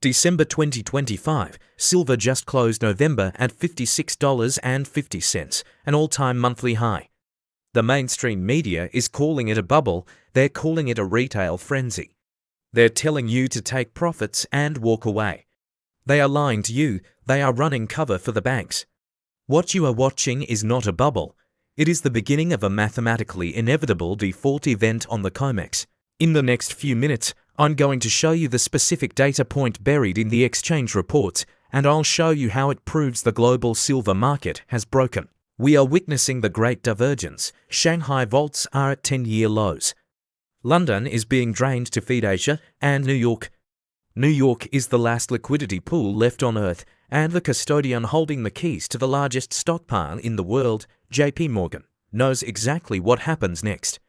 December 2025, silver just closed November at $56.50, an all-time monthly high. The mainstream media is calling it a bubble, they're calling it a retail frenzy. They're telling you to take profits and walk away. They are lying to you, they are running cover for the banks. What you are watching is not a bubble. It is the beginning of a mathematically inevitable default event on the COMEX. In the next few minutes, I'm going to show you the specific data point buried in the exchange reports, and I'll show you how it proves the global silver market has broken. We are witnessing the great divergence. Shanghai vaults are at 10-year lows. London is being drained to feed Asia and New York. New York is the last liquidity pool left on Earth, and the custodian holding the keys to the largest stockpile in the world, JPMorgan, knows exactly what happens next.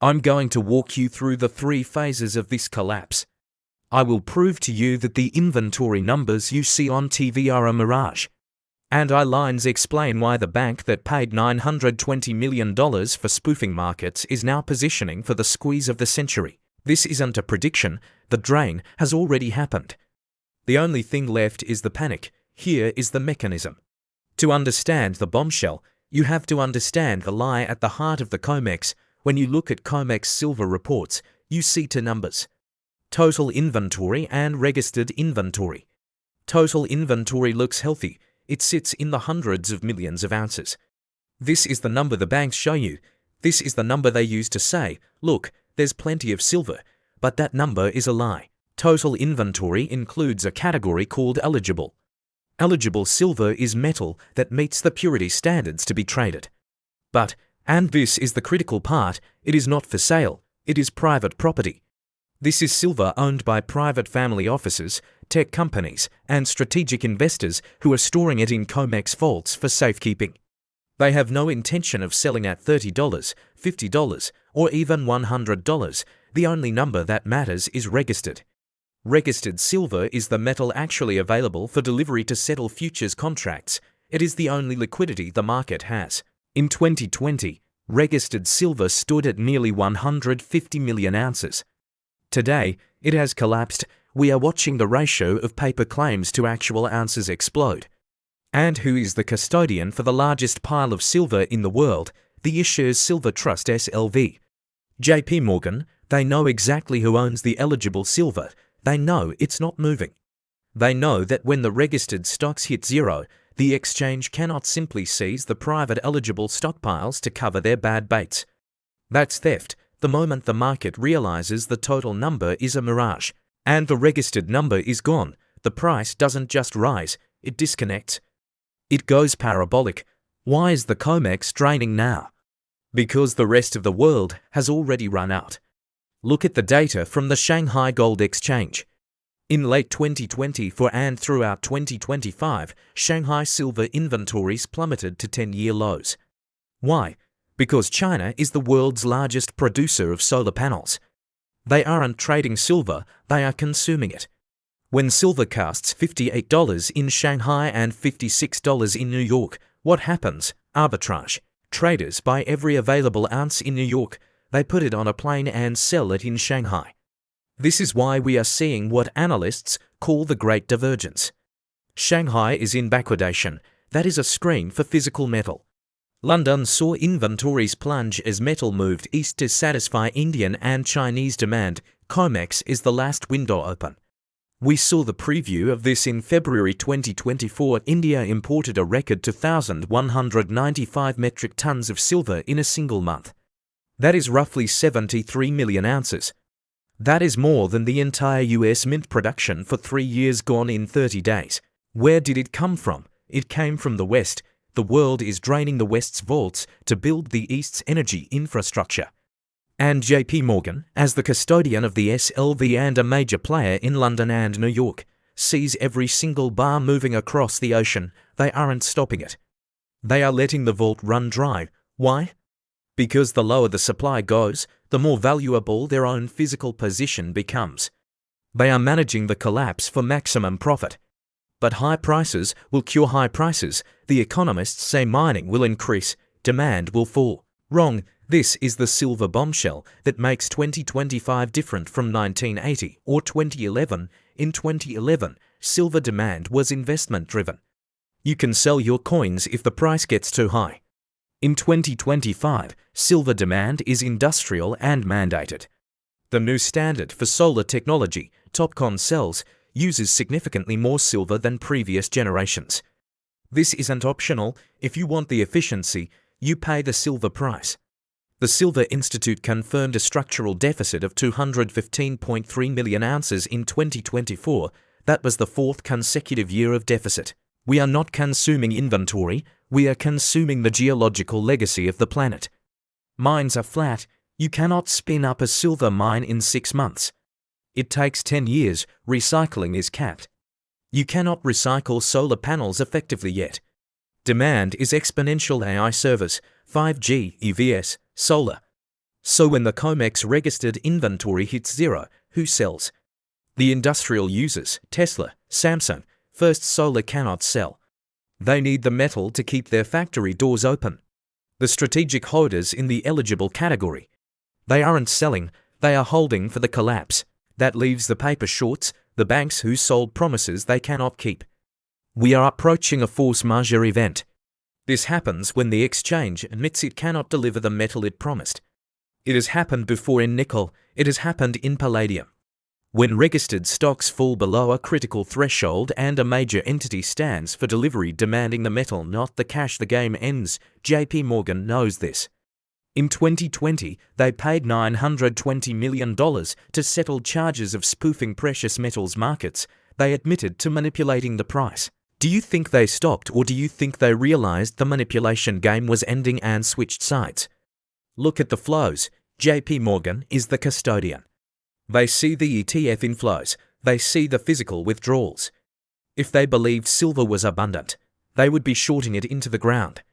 I'm going to walk you through the 3 phases of this collapse. I will prove to you that the inventory numbers you see on TV are a mirage. And lines explain why the bank that paid $920 million for spoofing markets is now positioning for the squeeze of the century. This isn't a prediction, the drain has already happened. The only thing left is the panic. Here is the mechanism. To understand the bombshell, you have to understand the lie at the heart of the COMEX. When you look at COMEX silver reports, you see 2 numbers: total inventory and registered inventory. Total inventory looks healthy. It sits in the hundreds of millions of ounces. This is the number the banks show you. This is the number they use to say, look, there's plenty of silver, but that number is a lie. Total inventory includes a category called eligible. Eligible silver is metal that meets the purity standards to be traded. But, and this is the critical part, it is not for sale, it is private property. This is silver owned by private family offices, tech companies, and strategic investors who are storing it in COMEX vaults for safekeeping. They have no intention of selling at $30, $50, or even $100. The only number that matters is registered. Registered silver is the metal actually available for delivery to settle futures contracts. It is the only liquidity the market has. In 2020, registered silver stood at nearly 150 million ounces. Today, it has collapsed. We are watching the ratio of paper claims to actual ounces explode. And who is the custodian for the largest pile of silver in the world? The issuer's Silver Trust SLV. JPMorgan. They know exactly who owns the eligible silver. They know it's not moving. They know that when the registered stocks hit zero, the exchange cannot simply seize the private eligible stockpiles to cover their bad baits. That's theft. The moment the market realizes the total number is a mirage, and the registered number is gone, the price doesn't just rise, it disconnects. It goes parabolic. Why is the COMEX draining now? Because the rest of the world has already run out. Look at the data from the Shanghai Gold Exchange. In late 2024 and throughout 2025, Shanghai silver inventories plummeted to 10-year lows. Why? Because China is the world's largest producer of solar panels. They aren't trading silver, they are consuming it. When silver costs $58 in Shanghai and $56 in New York, what happens? Arbitrage. Traders buy every available ounce in New York. They put it on a plane and sell it in Shanghai. This is why we are seeing what analysts call the Great Divergence. Shanghai is in backwardation. That is a scream for physical metal. London saw inventories plunge as metal moved east to satisfy Indian and Chinese demand. COMEX is the last window open. We saw the preview of this in February 2024. India imported a record 2,195 metric tons of silver in a single month. That is roughly 73 million ounces. That is more than the entire US mint production for 3 years gone in 30 days. Where did it come from? It came from the West. The world is draining the West's vaults to build the East's energy infrastructure. And JPMorgan, as the custodian of the SLV and a major player in London and New York, sees every single bar moving across the ocean. They aren't stopping it. They are letting the vault run dry. Why? Because the lower the supply goes, the more valuable their own physical position becomes. They are managing the collapse for maximum profit. But high prices will cure high prices. The economists say mining will increase, demand will fall. Wrong. This is the silver bombshell that makes 2025 different from 1980 or 2011. In 2011, silver demand was investment-driven. You can sell your coins if the price gets too high. In 2025, silver demand is industrial and mandated. The new standard for solar technology, TOPCon cells, uses significantly more silver than previous generations. This isn't optional. If you want the efficiency, you pay the silver price. The Silver Institute confirmed a structural deficit of 215.3 million ounces in 2024. That was the fourth consecutive year of deficit. We are not consuming inventory, we are consuming the geological legacy of the planet. Mines are flat. You cannot spin up a silver mine in 6 months. It takes 10 years. Recycling is capped. You cannot recycle solar panels effectively yet. Demand is exponential AI servers, 5G, EVs, solar. So when the COMEX registered inventory hits zero, who sells? The industrial users, Tesla, Samsung, First Solar cannot sell. They need the metal to keep their factory doors open. The strategic holders in the eligible category. They aren't selling, they are holding for the collapse. That leaves the paper shorts, the banks who sold promises they cannot keep. We are approaching a force majeure event. This happens when the exchange admits it cannot deliver the metal it promised. It has happened before in nickel, it has happened in palladium. When registered stocks fall below a critical threshold and a major entity stands for delivery demanding the metal, not the cash, the game ends. JPMorgan knows this. In 2020, they paid $920 million to settle charges of spoofing precious metals markets. They admitted to manipulating the price. Do you think they stopped, or do you think they realized the manipulation game was ending and switched sides? Look at the flows. JPMorgan is the custodian. They see the ETF inflows. They see the physical withdrawals. If they believed silver was abundant, they would be shorting it into the ground.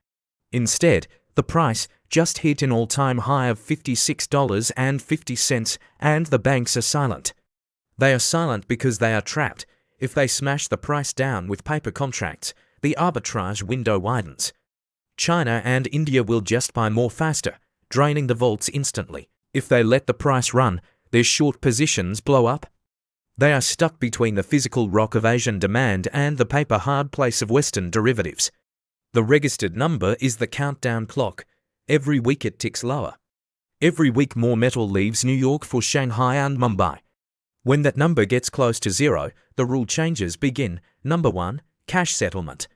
Instead, the price just hit an all-time high of $56.50, and the banks are silent. They are silent because they are trapped. If they smash the price down with paper contracts, the arbitrage window widens. China and India will just buy more faster, draining the vaults instantly. If they let the price run, their short positions blow up. They are stuck between the physical rock of Asian demand and the paper hard place of Western derivatives. The registered number is the countdown clock. Every week it ticks lower. Every week more metal leaves New York for Shanghai and Mumbai. When that number gets close to zero, the rule changes begin. Number 1, cash settlement.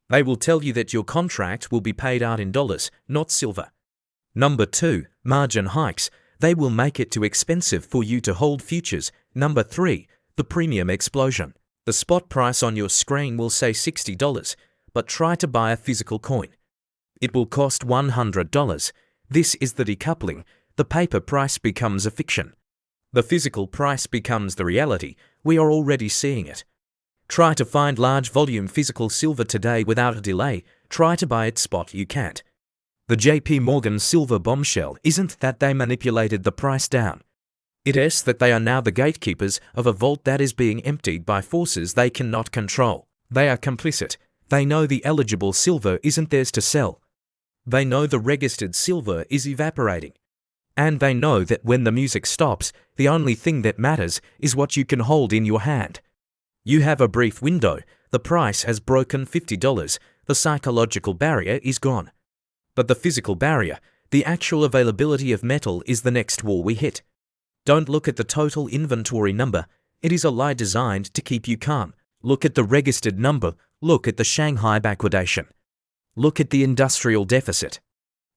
They will tell you that your contract will be paid out in dollars, not silver. Number 2, margin hikes. They will make it too expensive for you to hold futures. Number 3, the premium explosion. The spot price on your screen will say $60, but try to buy a physical coin. It will cost $100. This is the decoupling. The paper price becomes a fiction. The physical price becomes the reality. We are already seeing it. Try to find large volume physical silver today without a delay. Try to buy it spot, you can't. The JPMorgan silver bombshell isn't that they manipulated the price down. It is that they are now the gatekeepers of a vault that is being emptied by forces they cannot control. They are complicit. They know the eligible silver isn't theirs to sell. They know the registered silver is evaporating. And they know that when the music stops, the only thing that matters is what you can hold in your hand. You have a brief window. The price has broken $50. The psychological barrier is gone. But the physical barrier, the actual availability of metal, is the next wall we hit. Don't look at the total inventory number. It is a lie designed to keep you calm. Look at the registered number. Look at the Shanghai backwardation. Look at the industrial deficit.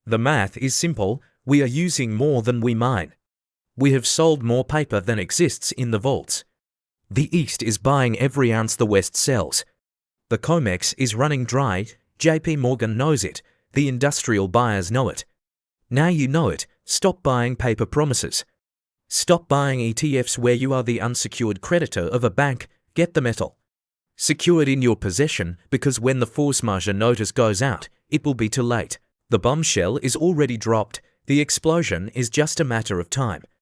The math is simple. We are using more than we mine. We have sold more paper than exists in the vaults. The East is buying every ounce the West sells. The COMEX is running dry. JPMorgan knows it. The industrial buyers know it. Now you know it. Stop buying paper promises. Stop buying ETFs where you are the unsecured creditor of a bank. Get the metal. Secure it in your possession, because when the force majeure notice goes out, it will be too late. The bombshell is already dropped. The explosion is just a matter of time.